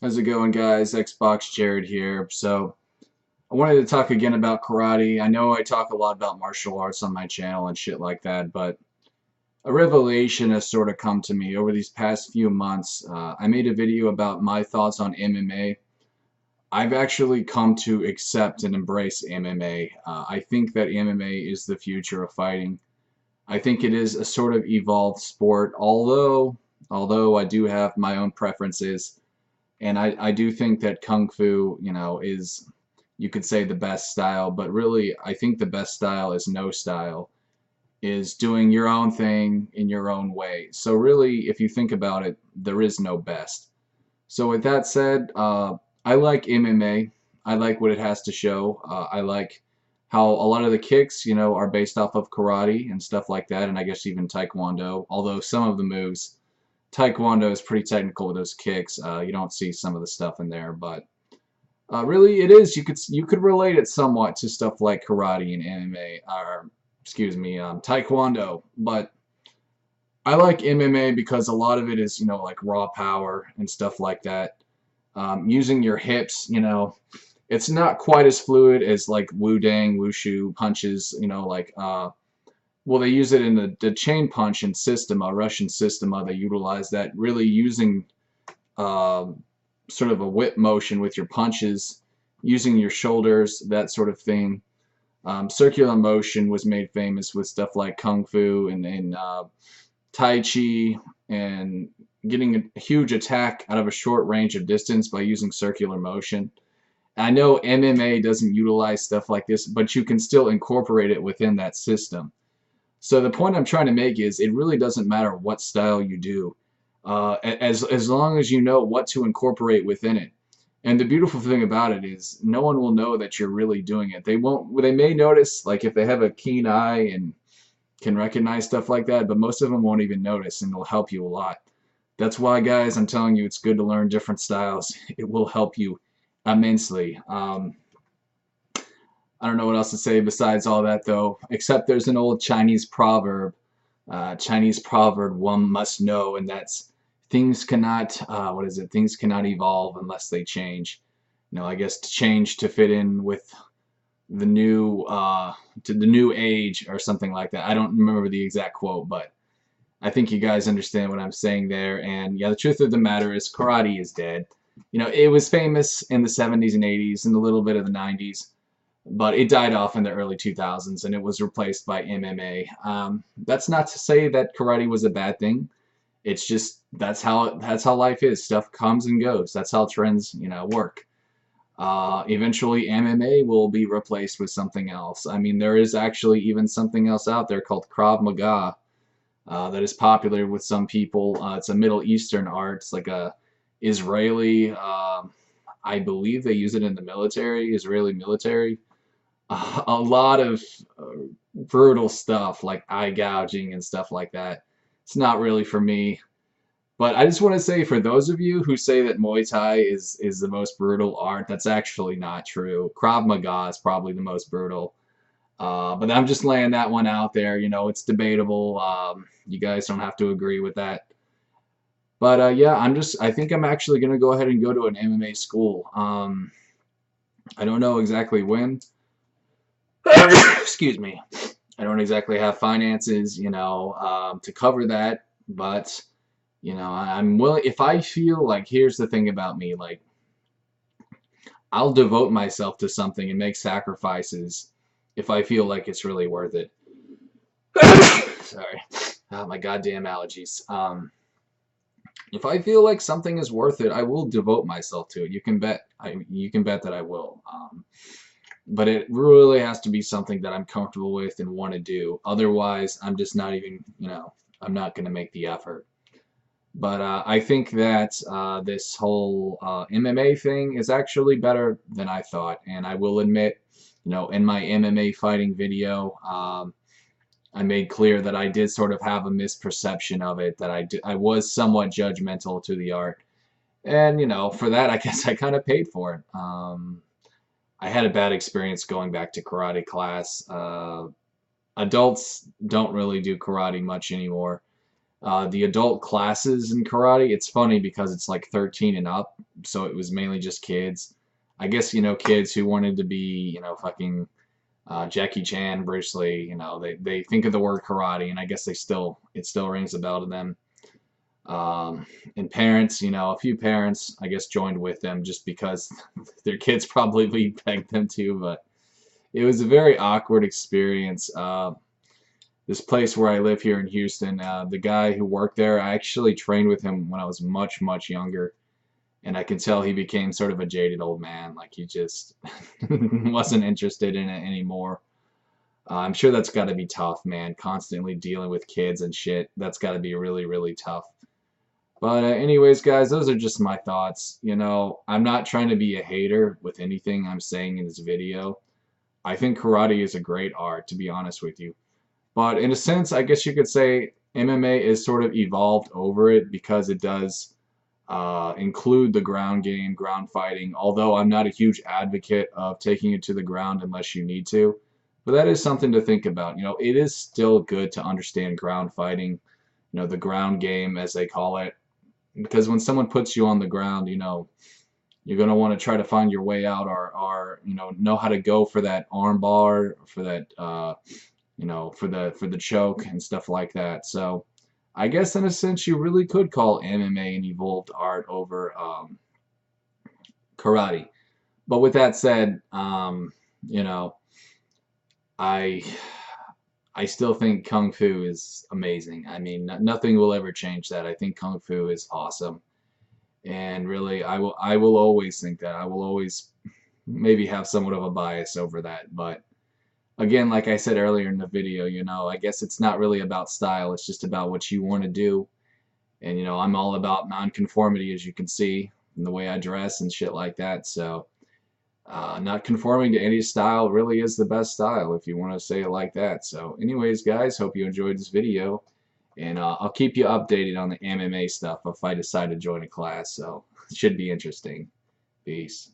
How's it going, guys? Xbox Jared here. So, I wanted to talk again about karate. I know I talk a lot about martial arts on my channel and shit like that, but a revelation has sort of come to me over these past few months. I made a video about my thoughts on MMA. I've actually come to accept and embrace MMA. I think that MMA is the future of fighting. I think it is a sort of evolved sport, although I do have my own preferences. And I do think that Kung Fu, is, you could say, the best style, but really, I think the best style is no style, is doing your own thing in your own way. So, really, if you think about it, there is no best. So, with that said, I like MMA. I like what it has to show. I like how a lot of the kicks, are based off of karate and stuff like that, and I guess even Taekwondo, although some of the moves Taekwondo is pretty technical with those kicks. You don't see some of the stuff in there, but really, it is. You could relate it somewhat to stuff like karate and MMA, or excuse me, Taekwondo. But I like MMA because a lot of it is, like raw power and stuff like that. Using your hips, it's not quite as fluid as like Wu-Dang, Wushu punches, well, they use it in the chain punch in Systema, Russian Systema. They utilize that, really using uh, sort of a whip motion with your punches, using your shoulders, that sort of thing. Circular motion was made famous with stuff like Kung Fu and Tai Chi, and getting a huge attack out of a short range of distance by using circular motion. I know MMA doesn't utilize stuff like this, but you can still incorporate it within that system. So the point I'm trying to make is it really doesn't matter what style you do, as long as you know what to incorporate within it. And the beautiful thing about it is no one will know that you're really doing it. They won't. They may notice, like if they have a keen eye and can recognize stuff like that, but most of them won't even notice, and it'll help you a lot. That's why, guys, I'm telling you, it's good to learn different styles. It will help you immensely. I don't know what else to say besides all that, though, except there's an old Chinese proverb one must know, and that's things cannot, what is it? Things cannot evolve unless they change. I guess to change to fit in with the new, to the new age or something like that. I don't remember the exact quote, but I think you guys understand what I'm saying there. And yeah, the truth of the matter is karate is dead. It was famous in the 70s and 80s and a little bit of the 90s, but it died off in the early 2000s and it was replaced by MMA. That's not to say that karate was a bad thing. It's just that's how life is. Stuff comes and goes. That's how trends, work. Eventually, MMA will be replaced with something else. I mean, there is actually even something else out there called Krav Maga that is popular with some people. It's a Middle Eastern art. It's like a Israeli. I believe they use it in the military, Israeli military. A lot of brutal stuff like eye gouging and stuff like that. It's not really for me. But I just want to say, for those of you who say that Muay Thai is the most brutal art, that's actually not true. Krav Maga is probably the most brutal. But I'm just laying that one out there. It's debatable. You guys don't have to agree with that. But yeah, I think I'm actually going to go ahead and go to an MMA school. I don't know exactly when. Excuse me. I don't exactly have finances, to cover that, but I'm willing. If I feel like, here's the thing about me, like I'll devote myself to something and make sacrifices if I feel like it's really worth it. Sorry, my goddamn allergies. If I feel like something is worth it, I will devote myself to it. You can bet. You can bet that I will. But it really has to be something that I'm comfortable with and want to do. Otherwise, I'm just not even, I'm not going to make the effort. But I think that this whole MMA thing is actually better than I thought. And I will admit, in my MMA fighting video, I made clear that I did sort of have a misperception of it, that I was somewhat judgmental to the art. And, for that, I guess I kind of paid for it. I had a bad experience going back to karate class. Adults don't really do karate much anymore. The adult classes in karate, it's funny because it's like 13 and up, so it was mainly just kids. I guess, kids who wanted to be, fucking Jackie Chan, Bruce Lee, they think of the word karate, and I guess it still rings a bell to them. And parents, a few parents, I guess, joined with them just because their kids probably begged them to, but it was a very awkward experience. This place where I live here in Houston, the guy who worked there, I actually trained with him when I was much, much younger, and I can tell he became sort of a jaded old man, like he just wasn't interested in it anymore. I'm sure that's got to be tough, man, constantly dealing with kids and shit. That's got to be really, really tough. But anyways, guys, those are just my thoughts. I'm not trying to be a hater with anything I'm saying in this video. I think karate is a great art, to be honest with you. But in a sense, I guess you could say MMA is sort of evolved over it because it does include the ground game, ground fighting, although I'm not a huge advocate of taking it to the ground unless you need to. But that is something to think about. It is still good to understand ground fighting, the ground game, as they call it. Because when someone puts you on the ground, you're going to want to try to find your way out or know how to go for that arm bar, for that, for the choke and stuff like that. So I guess in a sense you really could call MMA an evolved art over karate. But with that said, I I still think Kung Fu is amazing. I mean, nothing will ever change that. I think Kung Fu is awesome. And really, I will always think that. I will always maybe have somewhat of a bias over that. But again, like I said earlier in the video, I guess it's not really about style. It's just about what you want to do. And, I'm all about nonconformity, as you can see, in the way I dress and shit like that. So, not conforming to any style really is the best style, if you want to say it like that. So, anyways, guys, hope you enjoyed this video. And I'll keep you updated on the MMA stuff if I decide to join a class. So, it should be interesting. Peace.